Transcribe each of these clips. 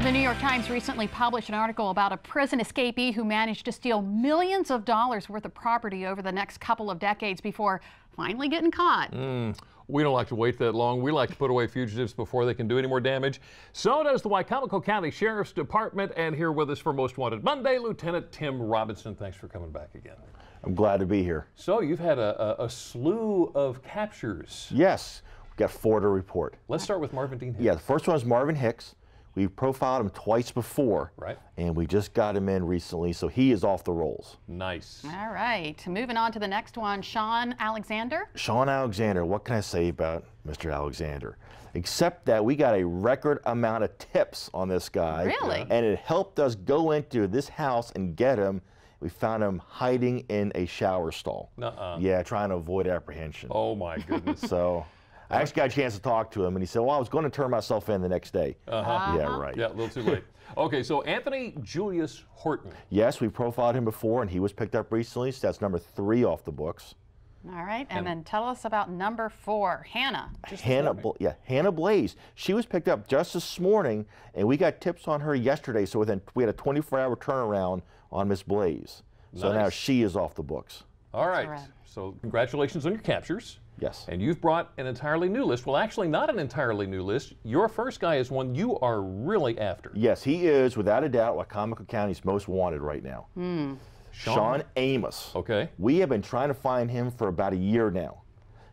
The New York Times recently published an article about a prison escapee who managed to steal millions of dollars worth of property over the next couple of decades before finally getting caught. We don't like to wait that long. We like to put away fugitives before they can do any more damage. So does the Wicomico County Sheriff's Department. And here with us for Most Wanted Monday, Lieutenant Tim Robinson. Thanks for coming back again. I'm glad to be here. So you've had a slew of captures. Yes, we've got 4 to report. Let's start with Marvin Dean Hicks. Yeah, the first one is Marvin Hicks. We've profiled him twice before, right? And we just got him in recently, so he is off the rolls. Nice. All right, moving on to the next one, Shawn Alexander. Shawn Alexander, what can I say about Mr. Alexander? Except that we got a record amount of tips on this guy. Really? And it helped us go into this house and get him. We found him hiding in a shower stall. Yeah, trying to avoid apprehension. Oh my goodness. So I actually got a chance to talk to him, and he said, well, I was going to turn myself in the next day. Yeah, right. Yeah, a little too late. Okay, so Anthony Julius Horton. Yes, we profiled him before, and he was picked up recently, so that's number 3 off the books. All right, and then tell us about number 4, Hannah. Hannah BLAISE. She was picked up just this morning, and we got tips on her yesterday, so we had a 24-hour turnaround on Miss BLAISE. So now she is off the books. All right, so congratulations on your captures. Yes. And you've brought an entirely new list. Well, actually, not an entirely new list. Your first guy is one you are really after. Yes, he is, without a doubt, Wicomico County's most wanted right now. Shawn Amos. Okay. We have been trying to find him for about a year now.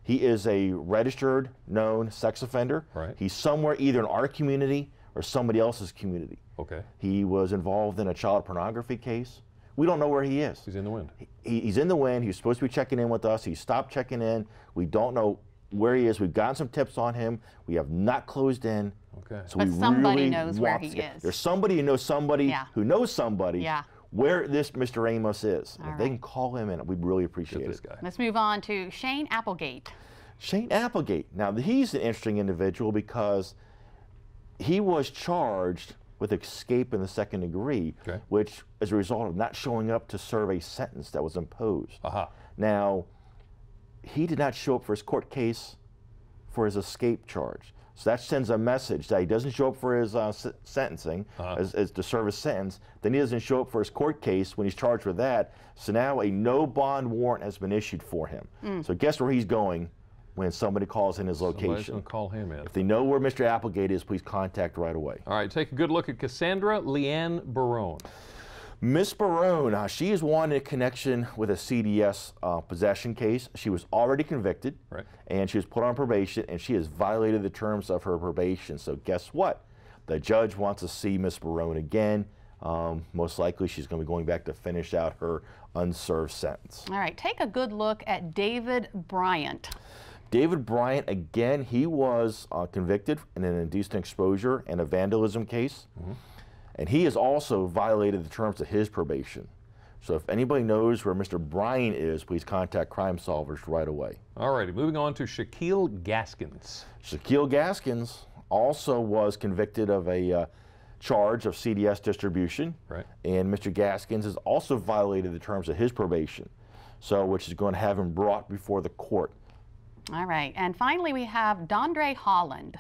He is a registered, known sex offender. Right. He's somewhere either in our community or somebody else's community. Okay. He was involved in a child pornography case. We don't know where he is. He's in the wind. He's in the wind. He was supposed to be checking in with us. He stopped checking in. We don't know where he is. We've gotten some tips on him. We have not closed in. Okay. So but somebody really knows where he is. There's somebody who knows somebody who knows somebody where this Mr. Amos is. If they can call him in, we'd really appreciate it. Let's move on to Shane Applegate. Shane Applegate. Now, he's an interesting individual because he was charged with escape in the 2nd degree, which is a result of not showing up to serve a sentence that was imposed. Now, he did not show up for his court case for his escape charge. So that sends a message that he doesn't show up for his sentencing, as to serve his sentence. Then he doesn't show up for his court case when he's charged with that. So now a no bond warrant has been issued for him. So guess where he's going when somebody calls in his location. Somebody's going to call him in. If they know where Mr. Applegate is, please contact right away. All right, take a good look at Cassandra LEEANN Barone. Miss Barone, she is wanted in connection with a CDS possession case. She was already convicted, and she was put on probation, and she has violated the terms of her probation. So guess what? The judge wants to see Miss Barone again. Most likely she's going to be going back to finish out her unserved sentence. All right, take a good look at David Bryant. David Bryant, again, he was convicted in an indecent exposure and a vandalism case. And he has also violated the terms of his probation. So if anybody knows where Mr. Bryant is, please contact Crime Solvers right away. All righty, moving on to Shaquille Gaskins. Shaquille Gaskins also was convicted of a charge of CDS distribution. And Mr. Gaskins has also violated the terms of his probation, so which is going to have him brought before the court. All right, and finally we have DANDRE Holland.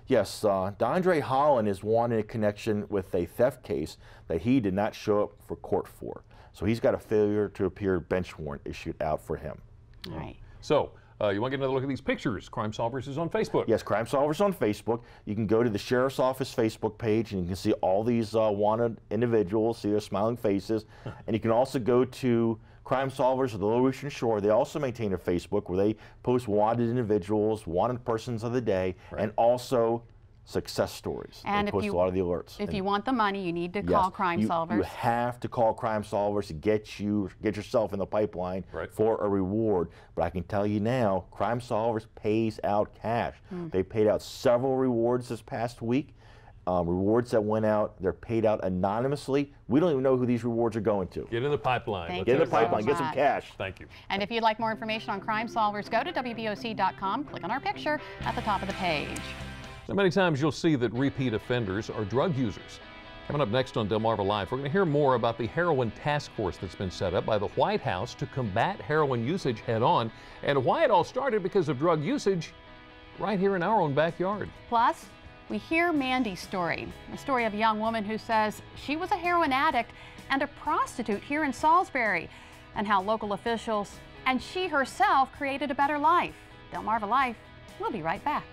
Yes, DANDRE Holland is wanted in connection with a theft case that he did not show up for court for. So he's got a failure to appear bench warrant issued out for him. All right. So you want to get another look at these pictures? Crime Solvers is on Facebook. Yes, Crime Solvers on Facebook. You can go to the Sheriff's Office Facebook page and you can see all these wanted individuals, see their smiling faces. And you can also go to Crime Solvers of the Lower Eastern Shore. They also maintain a Facebook where they post wanted individuals, wanted persons of the day, and also success stories. And they post a lot of the alerts. If you want the money, you need to call Crime Solvers. You have to call Crime Solvers to get yourself in the pipeline for a reward. But I can tell you now, Crime Solvers pays out cash. They paid out several rewards this past week. Rewards that went out, they're paid out anonymously. We don't even know who these rewards are going to. Get in the pipeline. Get in the pipeline, get some cash. Thank you. And if you'd like more information on Crime Solvers, go to WBOC.com, click on our picture at the top of the page. So many times you'll see that repeat offenders are drug users. Coming up next on Delmarva Live, we're going to hear more about the heroin task force that's been set up by the White House to combat heroin usage head on, and why it all started because of drug usage right here in our own backyard. Plus, we hear Mandy's story, a story of a young woman who says she was a heroin addict and a prostitute here in Salisbury, and how local officials and she herself created a better life. Delmarva Life. We'll be right back.